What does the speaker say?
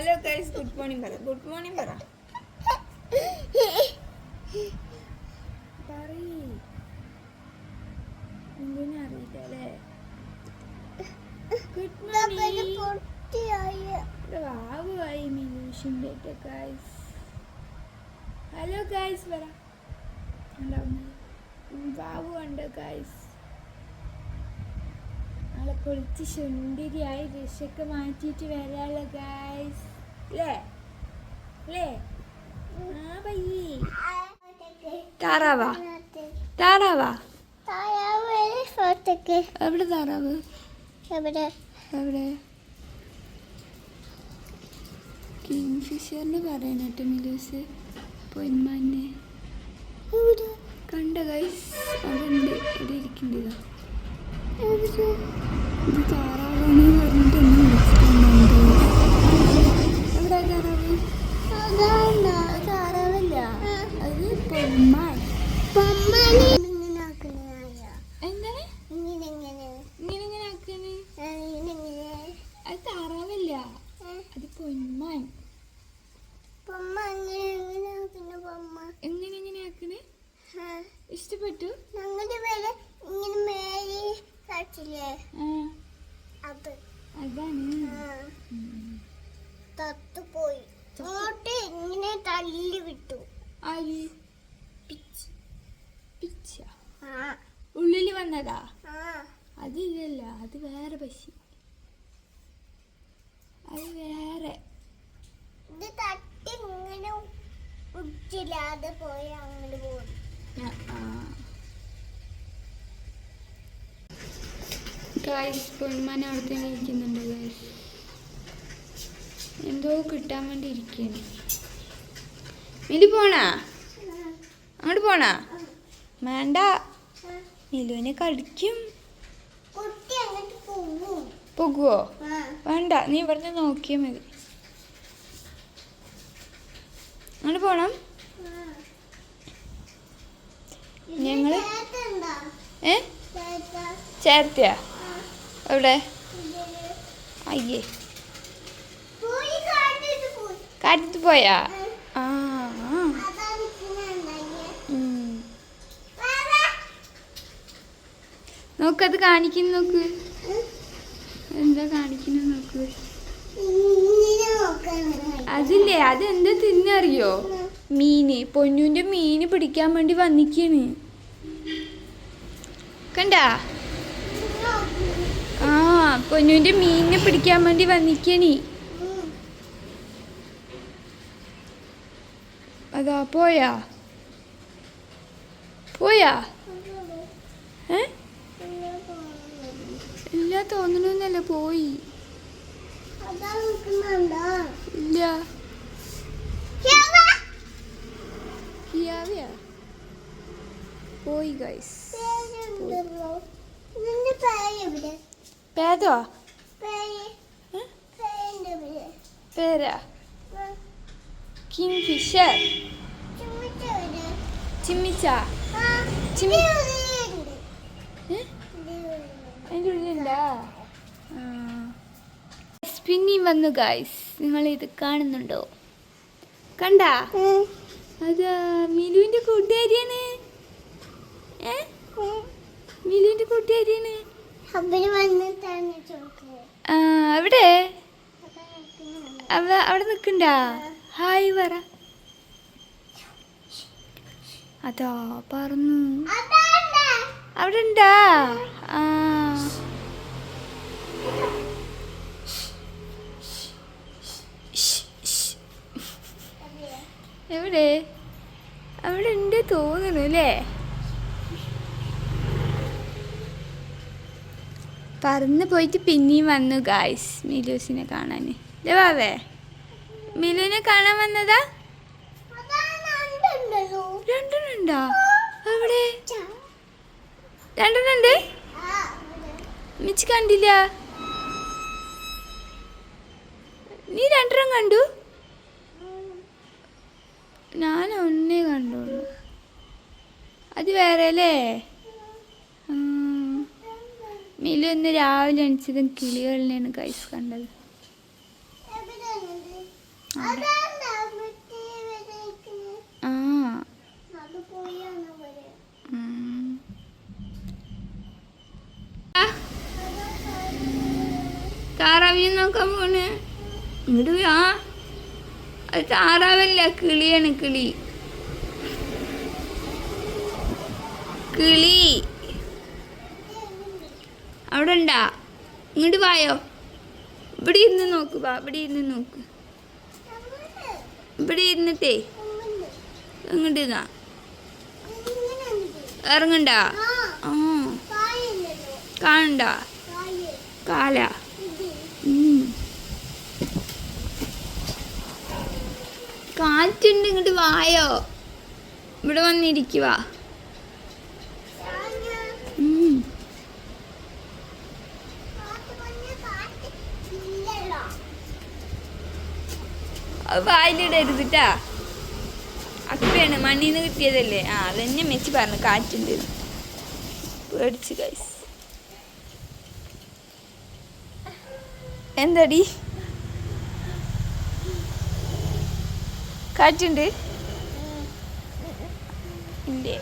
Hello guys, good morning പറ. Good morning പറ. അറിയില്ലേ? Good morning. വാവുമായി മിലൂഷിൻ്റെ ഗൈസ്. ഹലോ ഗൈസ് പറ. വാവു ഉണ്ട് ഗൈസ്. നാളെ കുളിച്ച് സുന്ദരിയായി ഡ്രസ്സൊക്കെ മാറ്റിയിട്ട് വരാമല്ലോ ഗൈസ്. അല്ലേ? ആ പയ്യേ താറാവാ. എവിടെ താറാവ്? എവിടെ? കിങ് ഫിഷറിന് പറയണട്ടോ മിലൂസ്. പൊന്മാനെ കണ്ട ഗൈസ്, അവിടെ ഉണ്ട്. ഇവിടെ ഇരിക്കണ്ടതാ. ഇത് താറാവാണ് പറഞ്ഞിട്ട് എന്നെ വിളിച്ചിട്ടുണ്ടോ? എവിടെ താറാവ്? താറാവല്ല, അത് പൊന്മാൻ. എന്താണ് ഇങ്ങനെ ആക്കണ്? അത് താറാവല്ല, അത് പൊന്മാൻ. എങ്ങനെ ആക്കണ്? ഇഷ്ടപ്പെട്ടു? അതാണ് പോയി ഇങ്ങനെ തല്ലി വിട്ടു. ഉള്ളില് വന്നതാ? അതില്ലല്ല, അത് വേറെ പശി. അത് വേറെ. ഇത് തട്ടി ഇങ്ങനെ ഉച്ചില്ലാതെ പോയി അങ്ങോട്ട് പോയി. ഗൈസ്, പൊന്മാൻ അവിടെ ഇരിക്കുന്നുണ്ട് ഗൈസ്. എന്തോ കിട്ടാൻ വേണ്ടി ഇരിക്കുകയാണ്. മിലു പോണാ? അങ്ങോട്ട് പോണാ? വേണ്ട, മിലുവിനെ കടിക്കും. പോകുവോ? വേണ്ട, നീ ഇവിടുന്ന് നോക്കിയാൽ മതി. അങ്ങോട്ട് പോണം. ഞങ്ങള് ചേർത്തയാ? എവിടെ? അയ്യേ, കാറ്റത്ത് പോയാ? നോക്കത് കാണിക്കുന്നു. നോക്ക്, എന്താ കാണിക്കുന്നു നോക്ക്. അതില്ലേ, അതെന്താ തിന്നറിയോ? മീന്. പൊന്നൂന്റെ മീന് പിടിക്കാൻ വേണ്ടി വന്നിക്കാണ്. കണ്ടാ? പൊന്നൂന്റെ മീനിനെ പിടിക്കാൻ വേണ്ടി വന്നിക്കാണ്. അതാ പോയാ? ഇല്ല, തോന്നണന്നല്ല, പോയി. ഇല്ല, പോയി ഗൈസ്. പേരോ? പേരാ? Kingfisher. ചിമ്മിച്ച? അതിൻ്റെ ഉള്ളിലുണ്ടാ? പിന്നെയും വന്നു ഗൈസ്. നിങ്ങൾ ഇത് കാണുന്നുണ്ടോ? കണ്ടാ? അതാ മിലുവിന്റെ കൂട്ടുകാരിയാണ്. മിലുവിന്റെ കൂട്ടുകാരിയാണ്. എവിടെ? അവിടെ നിക്കണ്ടാ? ഹായ് പറ. അതാ പറഞ്ഞു. അവിടെ ഉണ്ടാ? എവിടെ? അവിടെ ഉണ്ട് തോന്നുന്നു അല്ലേ? പറന്ന് പോയിട്ട് പിന്നെയും വന്നു ഗായ്സ് മിലൂസിനെ കാണാൻ. വാവേ, മിലുവിനെ കാണാൻ വന്നതാ? രണ്ടെണ്ണുണ്ടോ? എവിടെ? രണ്ടെണ്ണുണ്ട്? മിച്ച് കണ്ടില്ല. നീ രണ്ടെണ്ണം കണ്ടു? ഞാൻ ഒന്നേ കണ്ടുള്ളൂ. അത് വേറെ അല്ലേ? മിലു ഇന്ന് രാവിലെ എണിച്ചതും കിളികളിനെയാണ് ഗൈസ് കണ്ടത്. അതാണ്ടാ മറ്റേ വരേക്കുന്നത്. ആ അത് പോയാണ് വരെ. ഉം. താറാവിനെ നോക്കാൻ പോണ് ഇങ്ങോട്ട് ആ അത് താറാവല്ല കിളിയാണ് കിളി കിളി അവിടെ ഉണ്ടാ ഇങ്ങോട്ട് വായോ ഇവിടെ ഇരുന്ന് നോക്ക് വാ ഇവിടെ ഇരുന്ന് നോക്ക് ഇവിടെ ഇരുന്നിട്ടേ ഇങ്ങോട്ട് ഇതാ ഇറങ്ങണ്ട ആ കാണണ്ട കാല കാറ്റുണ്ട് ഇങ്ങോട്ട് വായോ ഇവിടെ വന്നിരിക്കുക വായിലിടരുതിട്ടാ അക്കയാണ് മണ്ണിന്ന് കിട്ടിയതല്ലേ ആ അതെന്നെ മെച്ചി പറഞ്ഞു കാറ്റുണ്ട് പേടിച്ച് ഗൈസ് എന്താടി കാറ്റുണ്ട് ഇല്ലേ